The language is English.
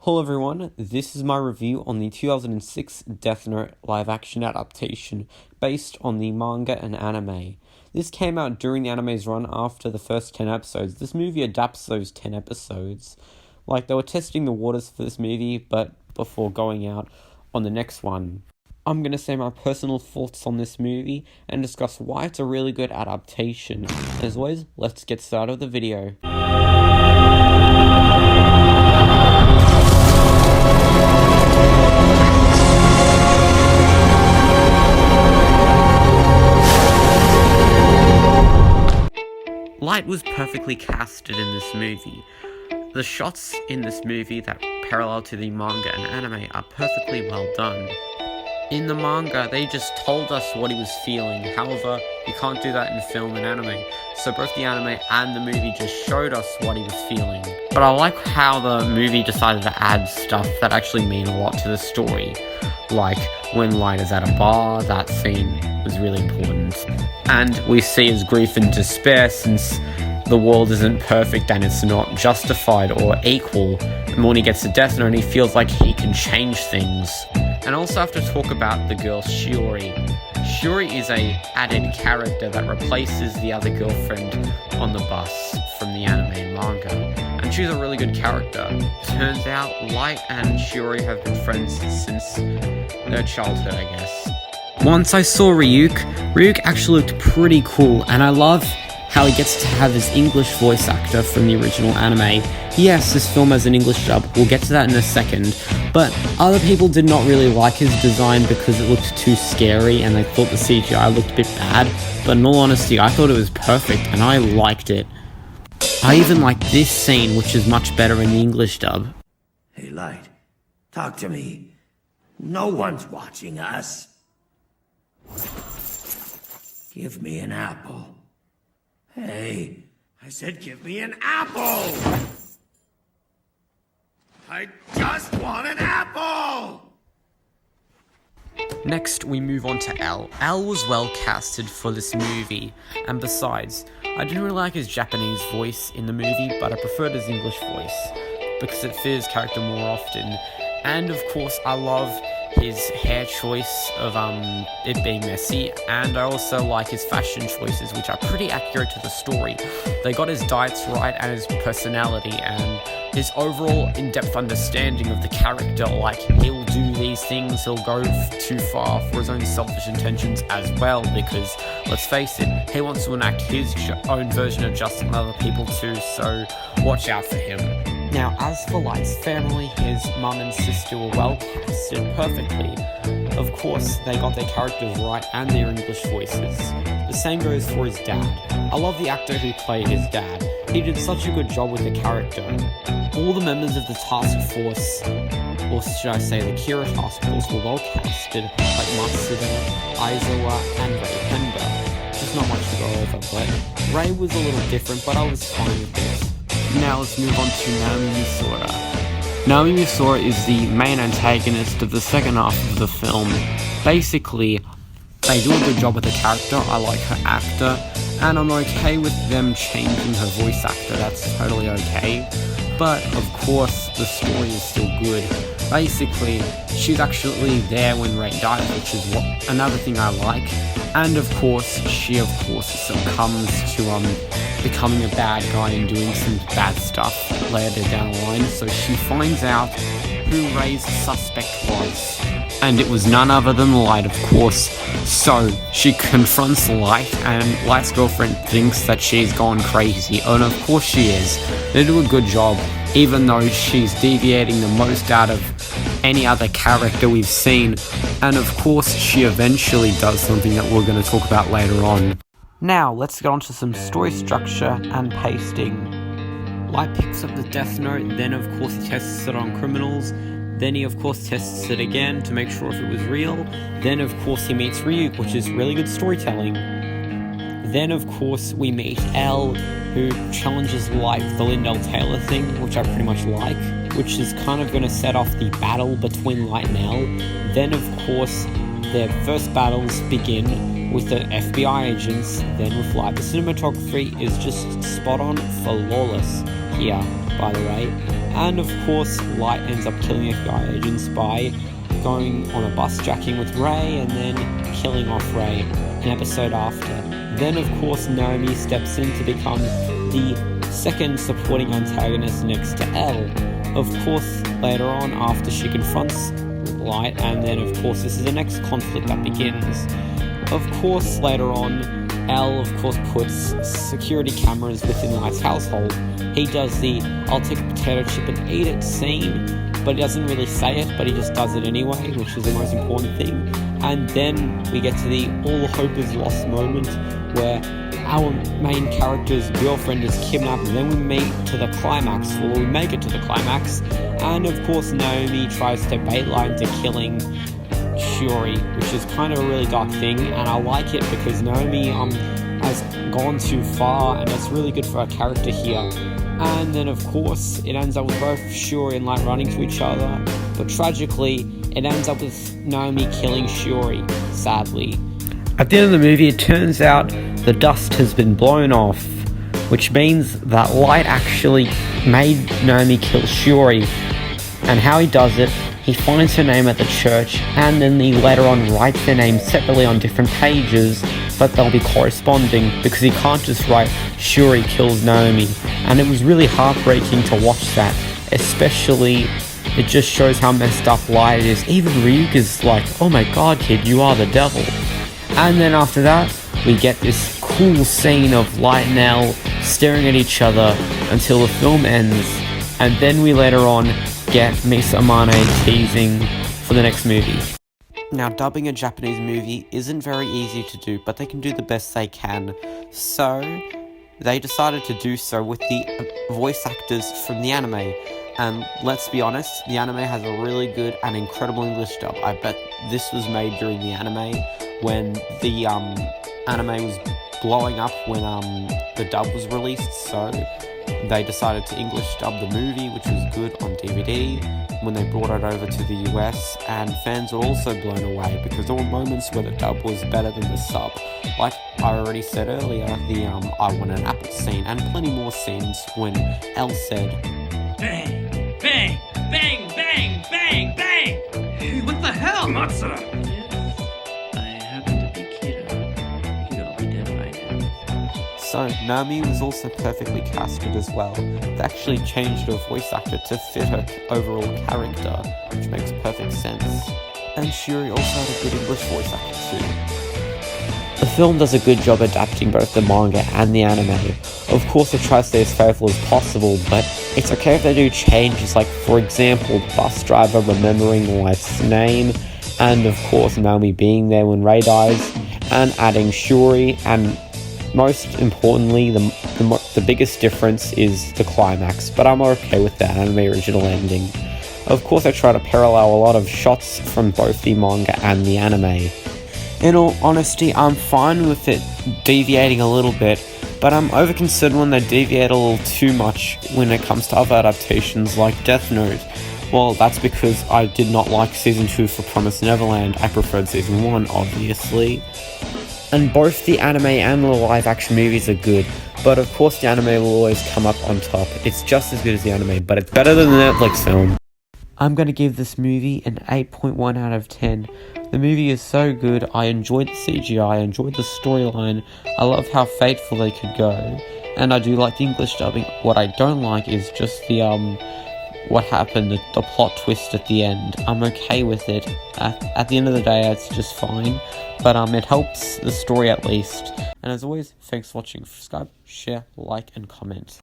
Hello everyone, this is my review on the 2006 Death Note live-action adaptation based on the manga and anime. This came out during the anime's run after the first 10 episodes. This movie adapts those 10 episodes. They were testing the waters for this movie, but before going out on the next one. I'm going to say my personal thoughts on this movie and discuss why it's a really good adaptation. As always, let's get started with the video. Light was perfectly casted in this movie. The shots in this movie that parallel to the manga and anime are perfectly well done. In the manga, they just told us what he was feeling. However, you can't do that in film and anime. So both the anime and the movie just showed us what he was feeling. But I like how the movie decided to add stuff that actually mean a lot to the story. Like when Light is at a bar, that scene was really important. And we see his grief and despair since the world isn't perfect and it's not justified or equal. And when he gets to Death Note, he feels like he can change things. And I also have to talk about the girl Shiori. Shiori is a added character that replaces the other girlfriend on the bus from the anime and manga. And she's a really good character. Turns out Light and Shiori have been friends since their childhood, I guess. Once I saw Ryuk actually looked pretty cool, and I love how he gets to have his English voice actor from the original anime. Yes, this film has an English dub, we'll get to that in a second, but other people did not really like his design because it looked too scary and they thought the CGI looked a bit bad, but in all honesty, I thought it was perfect and I liked it. I even like this scene, which is much better in the English dub. Hey, Light, talk to me. No one's watching us. Give me an apple. Hey, I said give me an apple! I just want an apple! Next, we move on to L. L was well casted for this movie, and besides, I didn't really like his Japanese voice in the movie, but I preferred his English voice, because it fits his character more often. And of course, I love his hair choice of it being messy, and I also like his fashion choices, which are pretty accurate to the story. They got his diets right and his personality and his overall in-depth understanding of the character. Like, he'll do these things, he'll go too far for his own selfish intentions as well, because let's face it, he wants to enact his own version of justice on other people too, so watch out for him. Now, as for Light's family, his mum and sister were well casted perfectly. Of course, they got their characters right and their English voices. The same goes for his dad. I love the actor who played his dad. He did such a good job with the character. All the members of the task force, or should I say the Kira task force, were well casted, like Matsuda, Aizawa, and Rei Penda. Just not much to go over, but Rei was a little different, but I was fine with this. Now let's move on to Naomi Misora. Naomi Misora is the main antagonist of the second half of the film. Basically, they do a good job with the character, I like her actor, and I'm okay with them changing her voice actor, that's totally okay. But, of course, the story is still good. Basically, she's actually there when Rei dies, which is another thing I like. And of course, she succumbs to becoming a bad guy and doing some bad stuff later down the line. So she finds out who Rei's suspect was. And it was none other than Light, of course. So she confronts Light, and Light's girlfriend thinks that she's gone crazy. And of course she is. They do a good job, even though she's deviating the most out of any other character we've seen. And of course she eventually does something that we're going to talk about later on. Now let's get on to some story structure and pasting. Light picks up the Death Note, then of course he tests it on criminals. Then he of course tests it again to make sure if it was real. Then of course he meets Ryuk, which is really good storytelling. Then of course we meet L, who challenges Light with the Lindell Taylor thing, which I pretty much like, which is kind of going to set off the battle between Light and L. Then of course their first battles begin with the FBI agents, then with Light. The cinematography is just spot on, flawless. here, by the way. And of course, Light ends up killing FBI agents by going on a bus jacking with Ray and then killing off Ray an episode after. Then of course Naomi steps in to become the second supporting antagonist next to Elle. Of course, later on, after she confronts Light, and then of course this is the next conflict that begins. Of course, later on, Elle of course puts security cameras within Light's household. He does the "I'll take a potato chip and eat it" scene, but he doesn't really say it, but he just does it anyway, which is the most important thing. And then we get to the all hope is lost moment where our main character's girlfriend is kidnapped, and then we make it to the climax, and of course Naomi tries to bait Light into killing Shiori, which is kind of a really dark thing, and I like it because Naomi has gone too far, and it's really good for her character here. And then of course it ends up with both Shiori and Light running to each other, but tragically it ends up with Naomi killing Shiori, sadly. At the end of the movie, it turns out the dust has been blown off, which means that Light actually made Naomi kill Shiori. And how he does it, he finds her name at the church, and then he later on writes their names separately on different pages, but they'll be corresponding because he can't just write Shiori kills Naomi. And it was really heartbreaking to watch that, especially it just shows how messed up Light is. Even Ryuk is like, "Oh my god kid, you are the devil." And then after that, we get this cool scene of Light and Elle staring at each other until the film ends, and then we later on get Misa Amane teasing for the next movie. Now, dubbing a Japanese movie isn't very easy to do, but they can do the best they can. So, they decided to do so with the voice actors from the anime. And let's be honest, the anime has a really good and incredible English dub. I bet this was made during the anime when the anime was blowing up when the dub was released, so they decided to English dub the movie, which was good on DVD when they brought it over to the US, and fans were also blown away because there were moments where the dub was better than the sub. Like I already said earlier, the I Want an Apple scene, and plenty more scenes when Elle said, Bang, bang, bang, bang, bang, bang! Hey, what the hell? Matsura! So, Naomi was also perfectly casted as well. They actually changed her voice actor to fit her overall character, which makes perfect sense. And Shiori also had a good English voice actor too. The film does a good job adapting both the manga and the anime. Of course it tries to stay as faithful as possible, but it's okay if they do changes, like for example, the bus driver remembering Light's name, and of course Naomi being there when Ray dies, and adding Shiori, and most importantly, the biggest difference is the climax, but I'm okay with that anime original ending. Of course, I try to parallel a lot of shots from both the manga and the anime. In all honesty, I'm fine with it deviating a little bit, but I'm over-concerned when they deviate a little too much when it comes to other adaptations like Death Note. Well, that's because I did not like Season 2 for Promised Neverland. I preferred Season 1, obviously. And both the anime and the live-action movies are good, but of course the anime will always come up on top. It's just as good as the anime, but it's better than the Netflix film. I'm going to give this movie an 8.1 out of 10. The movie is so good. I enjoyed the CGI, I enjoyed the storyline, I love how faithful they could go, and I do like the English dubbing. What I don't like is just the what happened, the plot twist at the end. I'm okay with it. At the end of the day, it's just fine. But it helps the story at least. And as always, thanks for watching. Subscribe, share, like, and comment.